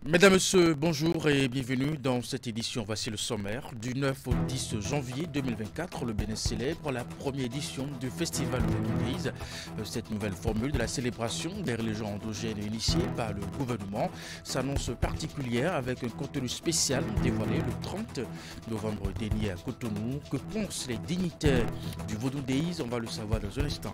Mesdames, Messieurs, bonjour et bienvenue dans cette édition. Voici le sommaire. Du 9 au 10 janvier 2024, le Bénin célèbre la première édition du Festival Vodou. Cette nouvelle formule de la célébration des religions endogènes initiée par le gouvernement s'annonce particulière avec un contenu spécial dévoilé le 30 novembre dernier à Cotonou. Que pensent les dignitaires du Vodou Days? On va le savoir dans un instant.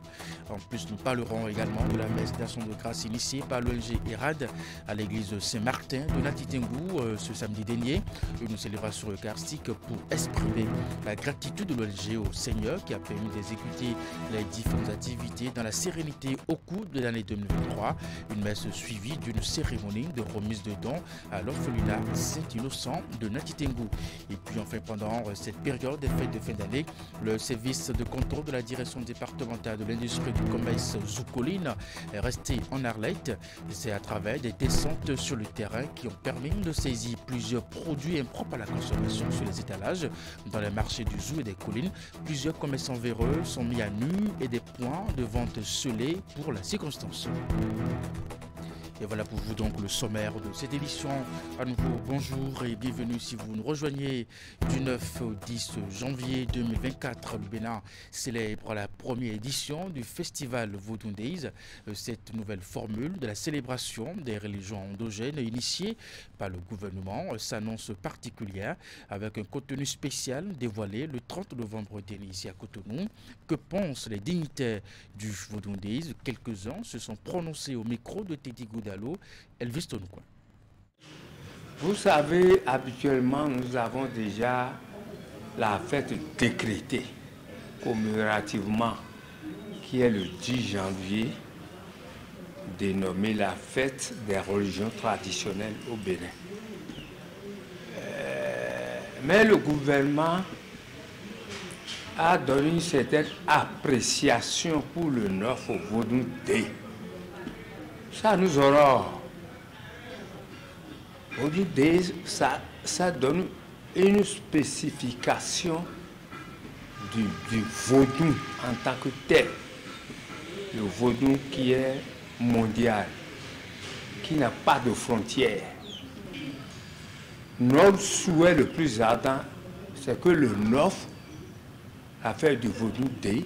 En plus, nous parlerons également de la messe d'action de grâce initiée par l'ONG ERAD à l'église Saint-Martin de Natitengou ce samedi dernier. Une célébration eucharistique pour exprimer la gratitude de l'ONG au Seigneur qui a permis d'exécuter les différentes activités dans la sérénité au cours de l'année 2023. Une messe suivie d'une cérémonie de remise de dons à l'orphelinat Saint-Innocent de Natitengou. Et puis enfin, pendant cette période des fêtes de fin d'année, le service de contrôle de la direction départementale de l'industrie du commerce Zoukoline est resté en Arlette. C'est à travers des descentes sur le terrain qui ont permis de saisir plusieurs produits impropres à la consommation sur les étalages dans les marchés du Zou et des collines. Plusieurs commerçants véreux sont mis à nu et des points de vente scellés pour la circonstance. Et voilà pour vous donc le sommaire de cette édition. À nouveau, bonjour et bienvenue si vous nous rejoignez du 9 au 10 janvier 2024. Le Bénin célèbre la première édition du Festival Vodou Days. Cette nouvelle formule de la célébration des religions endogènes initiée par le gouvernement s'annonce particulière avec un contenu spécial dévoilé le 30 novembre dernier ici à Cotonou. Que pensent les dignitaires du Vodou Days? Quelques-uns se sont prononcés au micro de Teddy Goudalo, Elvis Tonoukoua. Vous savez, habituellement, nous avons déjà la fête décrétée commémorativement, qui est le 10 janvier, dénommée la fête des religions traditionnelles au Bénin. Mais le gouvernement a donné une certaine appréciation pour le 9 au Vodou Day. Ça nous honore. Vodou Day, ça donne une spécification du vaudou en tant que tel. Le vaudou qui est mondial, qui n'a pas de frontières. Notre souhait le plus ardent, c'est que le 9, la fête du Vodou Day,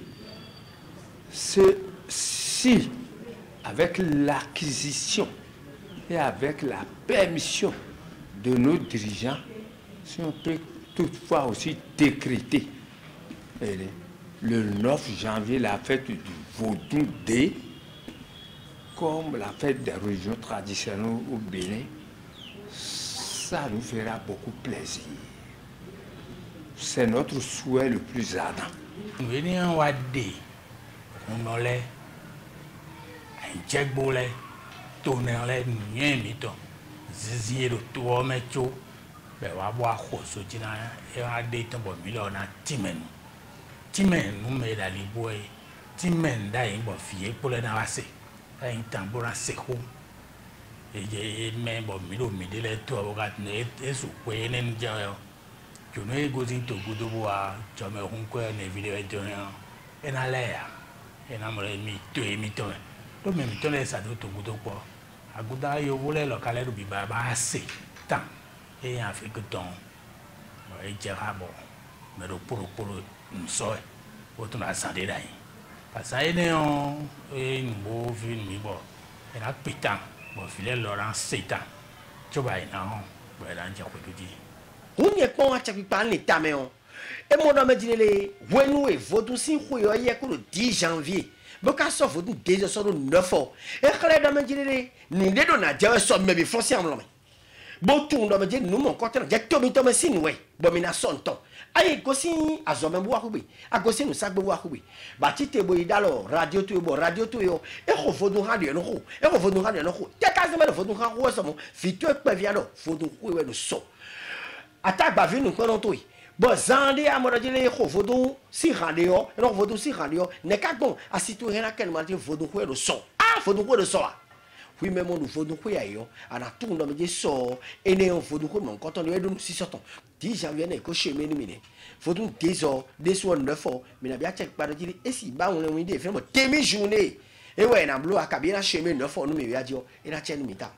si avec l'acquisition et avec la permission de nos dirigeants, si on peut toutefois aussi décréter le 9 janvier la fête du Vodou Day comme la fête des religions traditionnelles au Bénin, ça nous fera beaucoup plaisir. C'est notre souhait le plus ardent. Jagbole, tonnerre, niemito, ziziero, tuomecho, bewa hoso tina, et un détempo milona, timen. Timen, nous met la liboe, timen d'aïe, bon, fille, pour les navasser, un tambour à seco. Et même, bon, milo, midi, les toits, et sous quoi, n'en tu n'es gozin to goudoua, tu me runque, ne vidéo et en l'air, et n'a mi, tu es miton. Donc même si ça doit tout goûter quoi, à goûter yo voulait le calais du biba assez tant et en Afrique ton, et dira bon, mais le pour nous sort, autant la santé d'ailleurs. Parce que néon et une beau vue mi bon, et la pétant, bon filet Laurent 7 ans, tu vas y non, voilà un diable que tu dis. On y est pas à chaque part l'état mais on, et mon homme dit les, ouais nous et votre si fouille hier le 10 janvier. Boka so Vodou Days so do 9 ans e kala da manjire ni de do na jawe so me bi fonsi am lo me bo tun do manjire nu mo ko tan je to mi sin we bo mi na son ton ayi gosi azome bo akubi agosi nu sagbe bo akubi ba ti te bo idalo radio to yo e ko Vodou ha de no ko e ko Vodou ha de no ko te ka zeme Vodou ha ko so mo fi to pe via do Vodou ko we no so ata gba vi nu ko non to yi bon zande a modajile ko Vodou si radio no Vodou si radio ne ka bon asitu hena ken ma Vodou ko do so Vodou ko do so a oui même on Vodou ko ya yo ana tout no me so ene on Vodou ko mon quand on est do si sortant 10 janvier ne ko chemin ni mine Vodou des heures des 9 ans mais na bia check pa dajile e si ba on le de fait mo demi journée e ouais na blo akabina chemin 9 ans no me bia dio e na chen mi ta.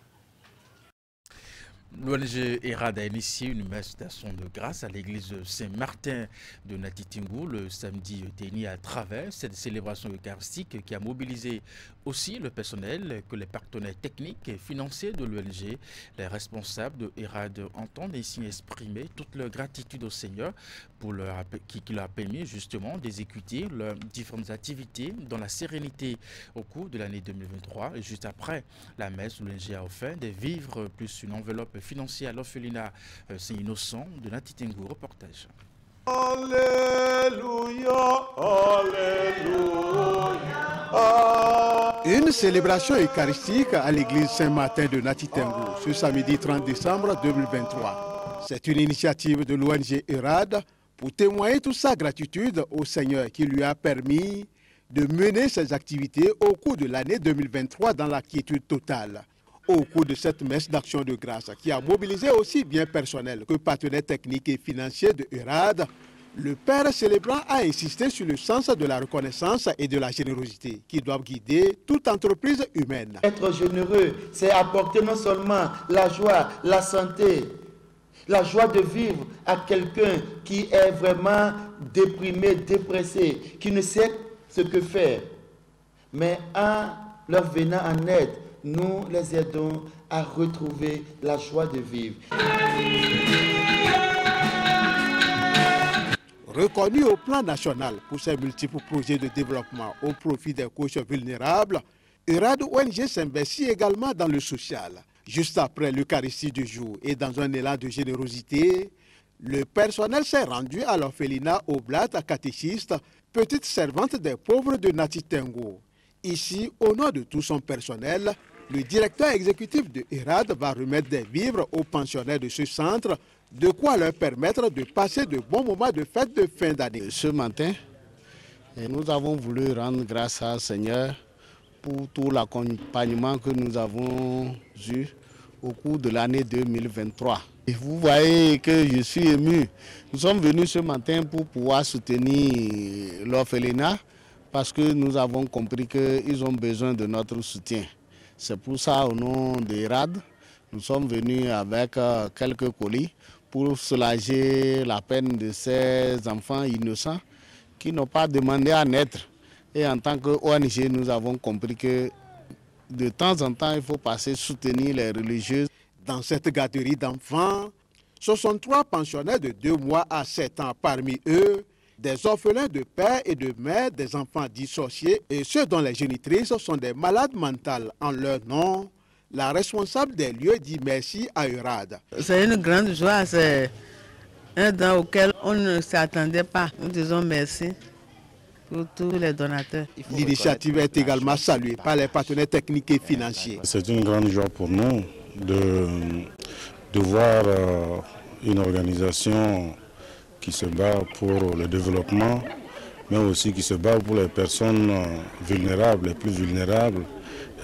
L'ONG ERAD a initié une messe d'action de grâce à l'église Saint-Martin de Natitingou le samedi dernier à travers cette célébration eucharistique qui a mobilisé aussi le personnel que les partenaires techniques et financiers de l'ONG. Les responsables de ERAD entendent ainsi exprimer toute leur gratitude au Seigneur qui leur a permis justement d'exécuter leurs différentes activités dans la sérénité au cours de l'année 2023. Et juste après la messe, l'ONG a offert des vivres plus une enveloppe financière à l'orphelinat Saint-Innocent de Natitingou. Reportage. Alléluia, Alléluia. Une célébration eucharistique à l'église Saint-Martin de Natitingou ce samedi 30 décembre 2023. C'est une initiative de l'ONG ERAD pour témoigner toute sa gratitude au Seigneur qui lui a permis de mener ses activités au cours de l'année 2023 dans la quiétude totale. Au cours de cette messe d'action de grâce qui a mobilisé aussi bien personnel que partenaires techniques et financiers de ERAD, le père célébrant a insisté sur le sens de la reconnaissance et de la générosité qui doivent guider toute entreprise humaine. Être généreux, c'est apporter non seulement la joie, la santé, la joie de vivre à quelqu'un qui est vraiment déprimé, dépressé, qui ne sait ce que faire, mais en leur venant en aide, nous les aidons à retrouver la joie de vivre. Reconnu au plan national pour ses multiples projets de développement au profit des couches vulnérables, ERAD ONG s'investit également dans le social. Juste après l'Eucharistie du jour et dans un élan de générosité, le personnel s'est rendu à l'orphelinat Oblat catéchiste, petite servante des pauvres de Natitingou. Ici, au nom de tout son personnel, le directeur exécutif de ERAD va remettre des vivres aux pensionnaires de ce centre, de quoi leur permettre de passer de bons moments de fête de fin d'année. Ce matin, nous avons voulu rendre grâce au Seigneur pour tout l'accompagnement que nous avons eu au cours de l'année 2023. Et vous voyez que je suis ému. Nous sommes venus ce matin pour pouvoir soutenir l'orphelinat parce que nous avons compris qu'ils ont besoin de notre soutien. C'est pour ça, au nom d'ERAD, nous sommes venus avec quelques colis pour soulager la peine de ces enfants innocents qui n'ont pas demandé à naître. Et en tant qu'ONG, nous avons compris que de temps en temps, il faut passer soutenir les religieuses. Dans cette garderie d'enfants, 63 pensionnaires de 2 mois à 7 ans, parmi eux, des orphelins de père et de mère, des enfants dissociés et ceux dont les génitrices sont des malades mentales. En leur nom, la responsable des lieux dit merci à ERAD. C'est une grande joie, c'est un don auquel on ne s'attendait pas. Nous disons merci pour tous les donateurs. L'initiative est également saluée par les partenaires techniques et financiers. C'est une grande joie pour nous de voir une organisation qui se bat pour le développement, mais aussi qui se bat pour les personnes vulnérables, les plus vulnérables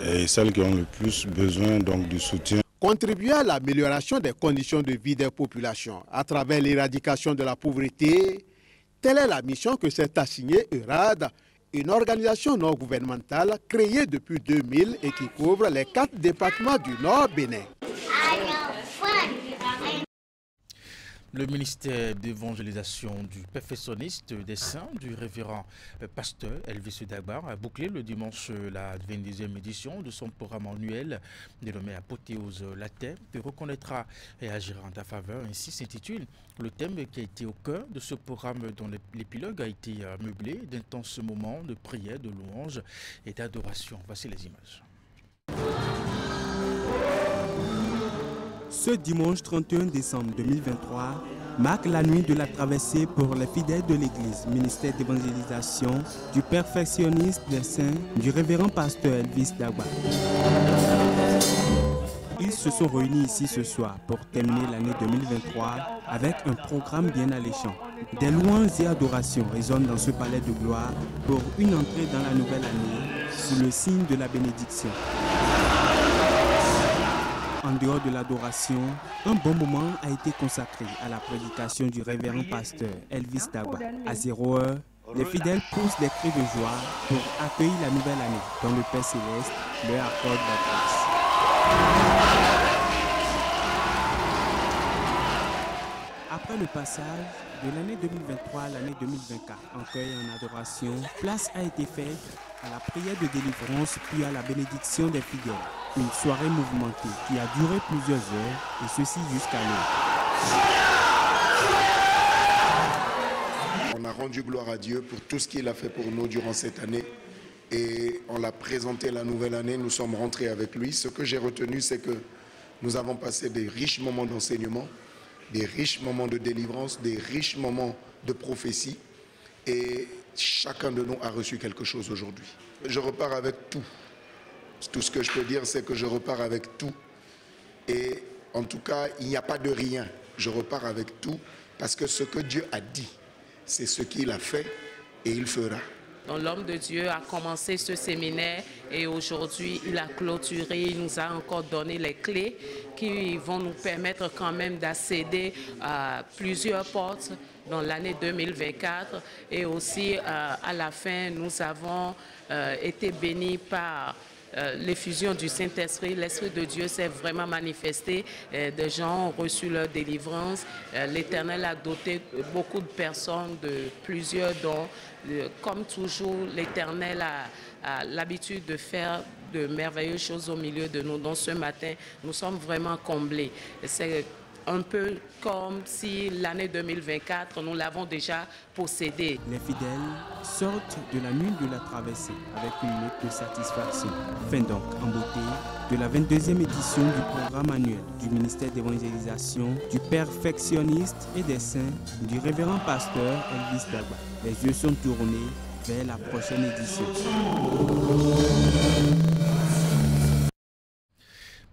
et celles qui ont le plus besoin donc, du soutien. Contribuer à l'amélioration des conditions de vie des populations à travers l'éradication de la pauvreté, telle est la mission que s'est assignée ERAD, une organisation non gouvernementale créée depuis 2000 et qui couvre les 4 départements du Nord Bénin. Le ministère d'évangélisation du perfectionniste des saints du révérend pasteur Elvis Dagbar a bouclé le dimanche la 22e édition de son programme annuel dénommé Apothéose la terre qui reconnaîtra et agira en ta faveur. Ainsi s'intitule le thème qui a été au cœur de ce programme dont l'épilogue a été meublé d'intenses moments de prière, de louange et d'adoration. Voici les images. Ce dimanche 31 décembre 2023 marque la nuit de la traversée pour les fidèles de l'Église, ministère d'évangélisation du perfectionniste des saints du révérend pasteur Elvis Dagbar. Ils se sont réunis ici ce soir pour terminer l'année 2023 avec un programme bien alléchant. Des louanges et adorations résonnent dans ce palais de gloire pour une entrée dans la nouvelle année sous le signe de la bénédiction. En dehors de l'adoration, un bon moment a été consacré à la prédication du révérend pasteur Elvis Dagbar. À 0h, les fidèles poussent des cris de joie pour accueillir la nouvelle année dont le Père Céleste leur accorde la grâce. Après le passage de l'année 2023 à l'année 2024, en cueil en adoration, place a été faite à la prière de délivrance puis à la bénédiction des fidèles. Une soirée mouvementée qui a duré plusieurs heures et ceci jusqu'à l'heure. On a rendu gloire à Dieu pour tout ce qu'il a fait pour nous durant cette année et on l'a présenté la nouvelle année, nous sommes rentrés avec lui. Ce que j'ai retenu, c'est que nous avons passé des riches moments d'enseignement, des riches moments de délivrance, des riches moments de prophétie et chacun de nous a reçu quelque chose aujourd'hui. Je repars avec tout. Tout ce que je peux dire, c'est que je repars avec tout et en tout cas, il n'y a pas de rien. Je repars avec tout parce que ce que Dieu a dit, c'est ce qu'il a fait et il fera. Donc, l'homme de Dieu a commencé ce séminaire et aujourd'hui il a clôturé, il nous a encore donné les clés qui vont nous permettre quand même d'accéder à plusieurs portes dans l'année 2024 et aussi à la fin nous avons été bénis par l'effusion du Saint-Esprit. L'Esprit de Dieu s'est vraiment manifesté. Des gens ont reçu leur délivrance. L'Éternel a doté beaucoup de personnes de plusieurs dons. Comme toujours, l'Éternel a l'habitude de faire de merveilleuses choses au milieu de nous. Donc ce matin, nous sommes vraiment comblés. C'est un peu comme si l'année 2024, nous l'avons déjà possédée. Les fidèles sortent de la nuit de la traversée avec une note de satisfaction. Fin donc en beauté de la 22e édition du programme annuel du ministère d'évangélisation, du perfectionniste et des saints, du révérend pasteur Elvis Dagba. Les yeux sont tournés vers la prochaine édition.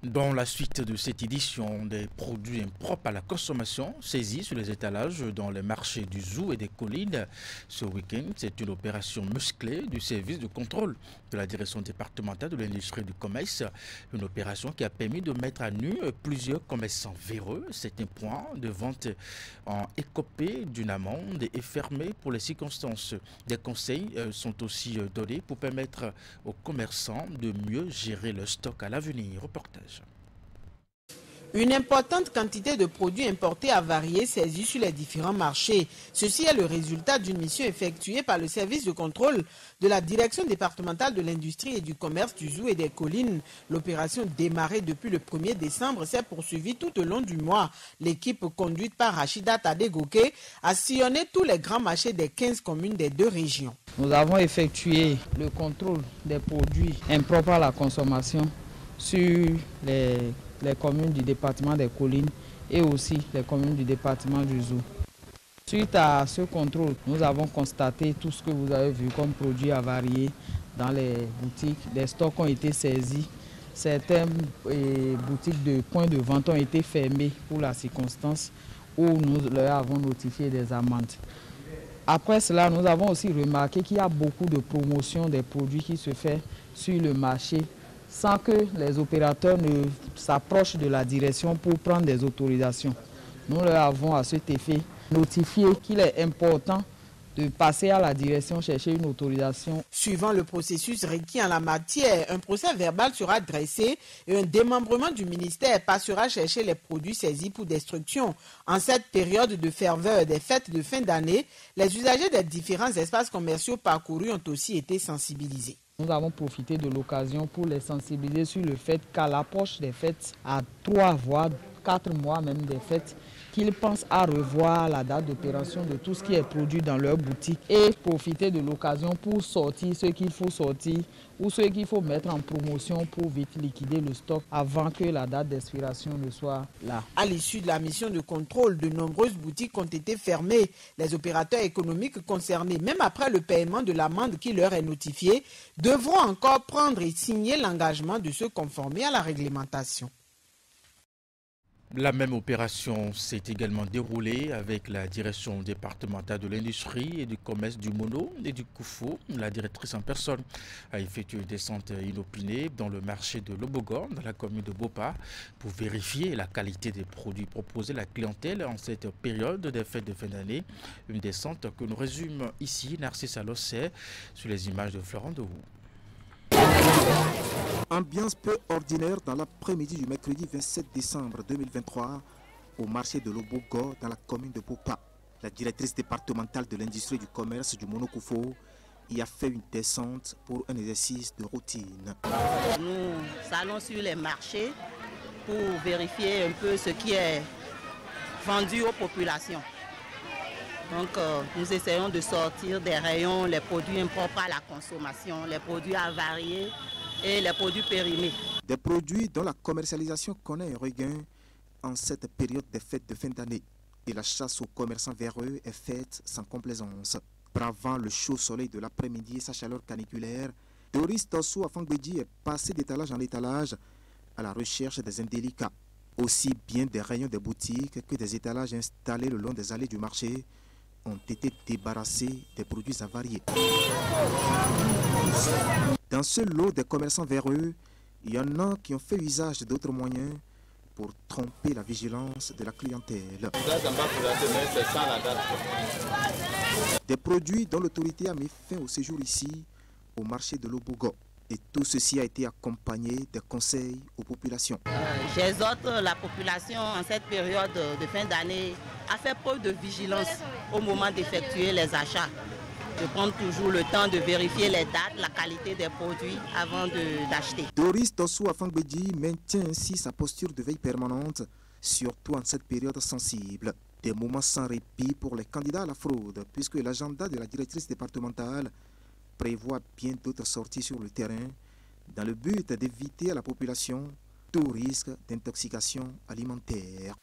Dans la suite de cette édition, des produits impropres à la consommation saisis sur les étalages dans les marchés du Zou et des collines. Ce week-end, c'est une opération musclée du service de contrôle de la direction départementale de l'industrie et du commerce. Une opération qui a permis de mettre à nu plusieurs commerçants véreux. Certains points de vente ont écopé d'une amende et fermés pour les circonstances. Des conseils sont aussi donnés pour permettre aux commerçants de mieux gérer leur stock à l'avenir. Reportage. Une importante quantité de produits importés avariés saisis sur les différents marchés. Ceci est le résultat d'une mission effectuée par le service de contrôle de la direction départementale de l'industrie et du commerce du Zou et des collines. L'opération démarrée depuis le 1er décembre s'est poursuivie tout au long du mois. L'équipe conduite par Rachida Tadegoke a sillonné tous les grands marchés des 15 communes des deux régions. Nous avons effectué le contrôle des produits impropres à la consommation sur les communes du département des collines et aussi les communes du département du Zou. Suite à ce contrôle, nous avons constaté tout ce que vous avez vu comme produits avariés dans les boutiques. Des stocks ont été saisis. Certaines boutiques de points de vente ont été fermées pour la circonstance où nous leur avons notifié des amendes. Après cela, nous avons aussi remarqué qu'il y a beaucoup de promotions des produits qui se fait sur le marché sans que les opérateurs ne s'approchent de la direction pour prendre des autorisations. Nous leur avons à cet effet notifié qu'il est important de passer à la direction chercher une autorisation. Suivant le processus requis en la matière, un procès verbal sera dressé et un démembrement du ministère passera chercher les produits saisis pour destruction. En cette période de ferveur des fêtes de fin d'année, les usagers des différents espaces commerciaux parcourus ont aussi été sensibilisés. Nous avons profité de l'occasion pour les sensibiliser sur le fait qu'à l'approche des fêtes, à 3 voire 4 mois même des fêtes, qu'ils pensent à revoir la date d'opération de tout ce qui est produit dans leur boutique et profiter de l'occasion pour sortir ce qu'il faut sortir ou ce qu'il faut mettre en promotion pour vite liquider le stock avant que la date d'expiration ne soit là. À l'issue de la mission de contrôle, de nombreuses boutiques ont été fermées. Les opérateurs économiques concernés, même après le paiement de l'amende qui leur est notifiée, devront encore prendre et signer l'engagement de se conformer à la réglementation. La même opération s'est également déroulée avec la direction départementale de l'industrie et du commerce du Mono et du Koufou. La directrice en personne a effectué une descente inopinée dans le marché de Lobogor, dans la commune de Bopa, pour vérifier la qualité des produits proposés à la clientèle en cette période des fêtes de fin d'année. Une descente que nous résume ici Narcisse Alossé sur les images de Florent Dehou. Ambiance peu ordinaire dans l'après-midi du mercredi 27 décembre 2023 au marché de Lobogo dans la commune de Popa. La directrice départementale de l'industrie du commerce du Monokufo y a fait une descente pour un exercice de routine. Nous allons sur les marchés pour vérifier un peu ce qui est vendu aux populations. Donc nous essayons de sortir des rayons les produits impropres à la consommation, les produits avariés et les produits périmés. Des produits dont la commercialisation connaît un regain en cette période des fêtes de fin d'année. Et la chasse aux commerçants véreux est faite sans complaisance. Bravant le chaud soleil de l'après-midi et sa chaleur caniculaire, Doris Tossou Afangbedi est passé d'étalage en étalage à la recherche des indélicats. Aussi bien des rayons des boutiques que des étalages installés le long des allées du marché ont été débarrassés des produits avariés. Dans ce lot des commerçants véreux, il y en a qui ont fait usage d'autres moyens pour tromper la vigilance de la clientèle. Des produits dont l'autorité a mis fin au séjour ici, au marché de Lobogo. Et tout ceci a été accompagné des conseils aux populations. J'exhorte la population en cette période de fin d'année à faire preuve de vigilance au moment d'effectuer les achats. De prendre toujours le temps de vérifier les dates, la qualité des produits avant d'acheter. Doris Tossou Afangbedi maintient ainsi sa posture de veille permanente, surtout en cette période sensible. Des moments sans répit pour les candidats à la fraude, puisque l'agenda de la directrice départementale prévoit bien d'autres sorties sur le terrain dans le but d'éviter à la population tout risque d'intoxication alimentaire.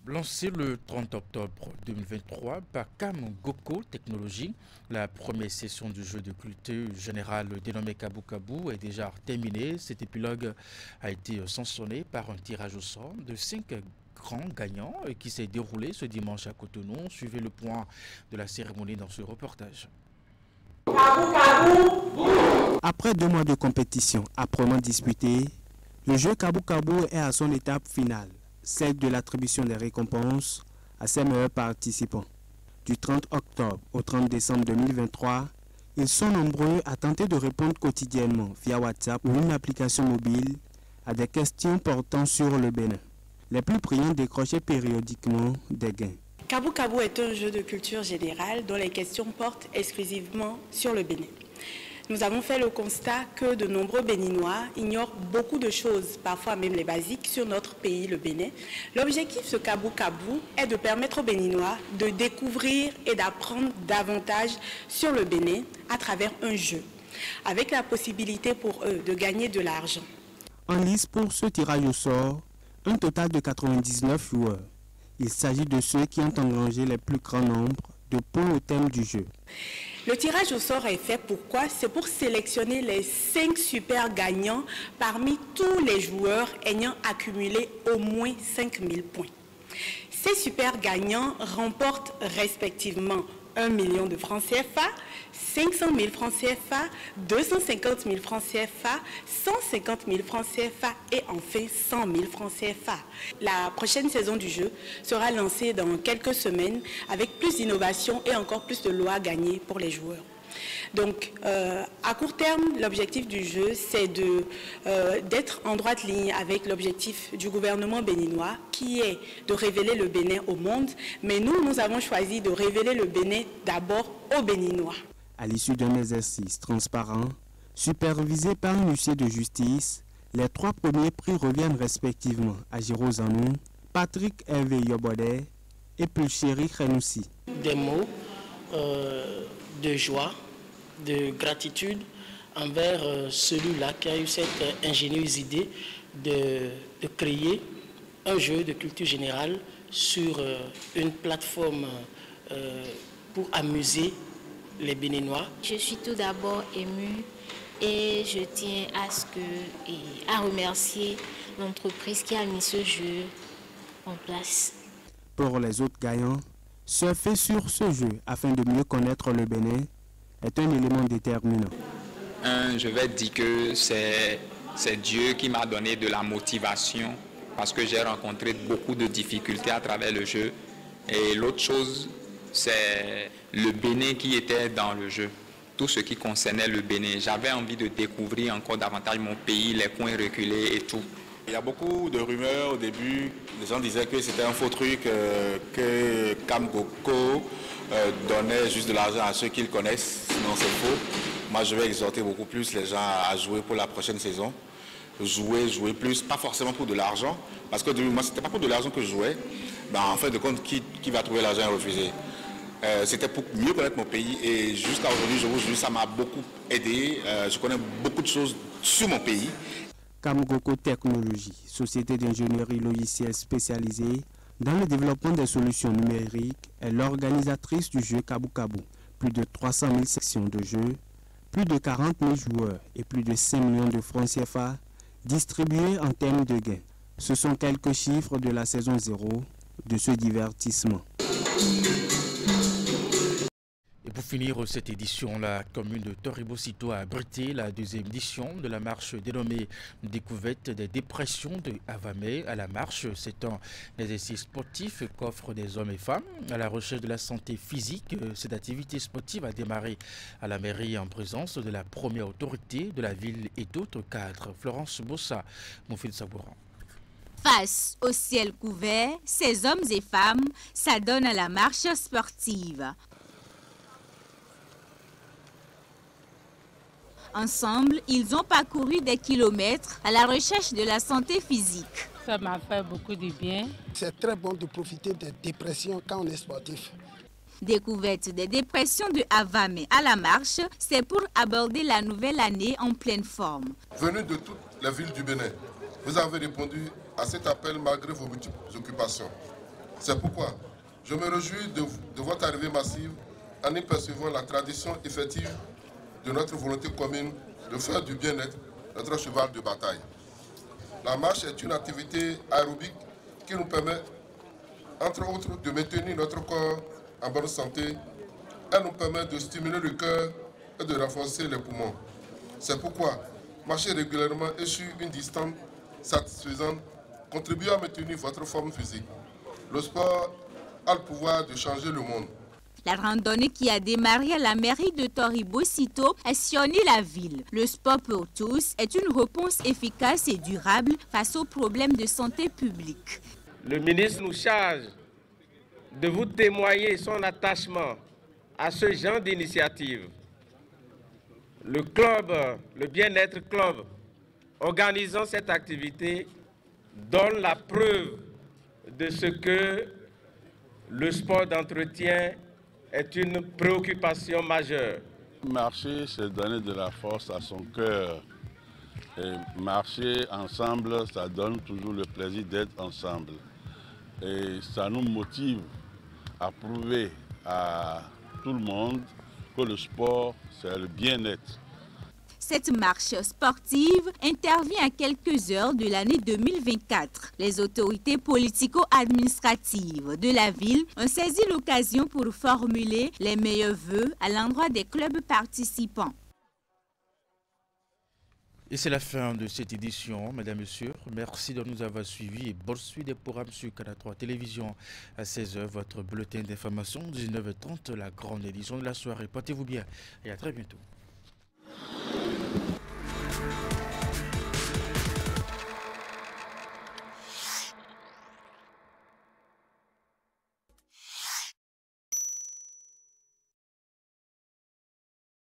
Lancé le 30 octobre 2023 par Cam Goko Technologies, la première session du jeu de culture général dénommé Kabou Kabou est déjà terminée. Cet épilogue a été sanctionné par un tirage au sort de 5 grands gagnants qui s'est déroulé ce dimanche à Cotonou. Suivez le point de la cérémonie dans ce reportage. Après 2 mois de compétition âprement disputée, le jeu Kabou Kabou est à son étape finale, celle de l'attribution des récompenses à ses meilleurs participants. Du 30 octobre au 30 décembre 2023, ils sont nombreux à tenter de répondre quotidiennement via WhatsApp ou une application mobile à des questions portant sur le Bénin. Les plus brillants décrochaient périodiquement des gains. Kabou Kabou est un jeu de culture générale dont les questions portent exclusivement sur le Bénin. Nous avons fait le constat que de nombreux Béninois ignorent beaucoup de choses, parfois même les basiques, sur notre pays, le Bénin. L'objectif de Kabou Kabou est de permettre aux Béninois de découvrir et d'apprendre davantage sur le Bénin à travers un jeu, avec la possibilité pour eux de gagner de l'argent. En lice pour ce tirage au sort, un total de 99 joueurs. Il s'agit de ceux qui ont engrangé les plus grands nombres de points au thème du jeu. Le tirage au sort est fait pourquoi? C'est pour sélectionner les 5 super gagnants parmi tous les joueurs ayant accumulé au moins 5000 points. Ces super gagnants remportent respectivement 1 million de francs CFA, 500 000 francs CFA, 250 000 francs CFA, 150 000 francs CFA et enfin 100 000 francs CFA. La prochaine saison du jeu sera lancée dans quelques semaines avec plus d'innovation et encore plus de lois gagnées pour les joueurs. Donc, à court terme, l'objectif du jeu, c'est d'être en droite ligne avec l'objectif du gouvernement béninois, qui est de révéler le Bénin au monde. Mais nous avons choisi de révéler le Bénin d'abord aux Béninois. À l'issue d'un exercice transparent, supervisé par un huissier de justice, les 3 premiers prix reviennent respectivement à Giro Zanou, Patrick Hervé Yobode et Pulchéri Khenoussi. Des mots de joie, de gratitude envers celui-là qui a eu cette ingénieuse idée de créer un jeu de culture générale sur une plateforme pour amuser les Béninois. Je suis tout d'abord émue et je tiens à remercier l'entreprise qui a mis ce jeu en place. Pour les autres gagnants, surfer sur ce jeu afin de mieux connaître le Bénin est un élément déterminant. Je vais dire que c'est Dieu qui m'a donné de la motivation parce que j'ai rencontré beaucoup de difficultés à travers le jeu. Et l'autre chose, c'est le Bénin qui était dans le jeu. Tout ce qui concernait le Bénin. J'avais envie de découvrir encore davantage mon pays, les coins reculés et tout. Il y a beaucoup de rumeurs au début. Les gens disaient que c'était un faux truc, que Camgoko donnait juste de l'argent à ceux qu'ils connaissent. Sinon, c'est faux. Moi, je vais exhorter beaucoup plus les gens à jouer pour la prochaine saison. Jouer plus, pas forcément pour de l'argent. Parce que moi, c'était pas pour de l'argent que je jouais. Ben, en fin de compte, qui va trouver l'argent et refuser? C'était pour mieux connaître mon pays. Et jusqu'à aujourd'hui, ça m'a beaucoup aidé. Je connais beaucoup de choses sur mon pays. Camgoko Technologies, société d'ingénierie logicielle spécialisée dans le développement des solutions numériques, est l'organisatrice du jeu Kabu Kabu. Plus de 300 000 sections de jeu, plus de 40 000 joueurs et plus de 5 millions de francs CFA distribués en termes de gains. Ce sont quelques chiffres de la saison 0 de ce divertissement. Et pour finir cette édition, la commune de Toribo-Sito a abrité la deuxième édition de la marche dénommée Découverte des dépressions de Avamé. À la marche, c'est un exercice sportif qu'offrent des hommes et femmes à la recherche de la santé physique. Cette activité sportive a démarré à la mairie en présence de la première autorité de la ville et d'autres cadres. Florence Bossa, Moufil Sabouran. Face au ciel couvert, ces hommes et femmes s'adonnent à la marche sportive. Ensemble, ils ont parcouru des kilomètres à la recherche de la santé physique. Ça m'a fait beaucoup de bien. C'est très bon de profiter des dépressions quand on est sportif. Découverte des dépressions de Avamé à la marche, c'est pour aborder la nouvelle année en pleine forme. Venus de toutes les villes du Bénin, vous avez répondu à cet appel malgré vos multiples occupations. C'est pourquoi je me réjouis de votre arrivée massive en y percevant la tradition effective de notre volonté commune de faire du bien-être notre cheval de bataille. La marche est une activité aérobique qui nous permet, entre autres, de maintenir notre corps en bonne santé. Elle nous permet de stimuler le cœur et de renforcer les poumons. C'est pourquoi marcher régulièrement et sur une distance satisfaisante contribue à maintenir votre forme physique. Le sport a le pouvoir de changer le monde. La randonnée qui a démarré à la mairie de Toribo-Sito a sillonné la ville. Le sport pour tous est une réponse efficace et durable face aux problèmes de santé publique. Le ministre nous charge de vous témoigner son attachement à ce genre d'initiative. Le club, le bien-être club, organisant cette activité, donne la preuve de ce que le sport d'entretien est une préoccupation majeure. Marcher, c'est donner de la force à son cœur. Et marcher ensemble, ça donne toujours le plaisir d'être ensemble. Et ça nous motive à prouver à tout le monde que le sport, c'est le bien-être. Cette marche sportive intervient à quelques heures de l'année 2024. Les autorités politico-administratives de la ville ont saisi l'occasion pour formuler les meilleurs vœux à l'endroit des clubs participants. Et c'est la fin de cette édition, mesdames et messieurs. Merci de nous avoir suivis et bonne suite des programmes sur Canal 3 Télévision. À 16h, votre bulletin d'information, 19h30, la grande édition de la soirée. Portez-vous bien et à très bientôt.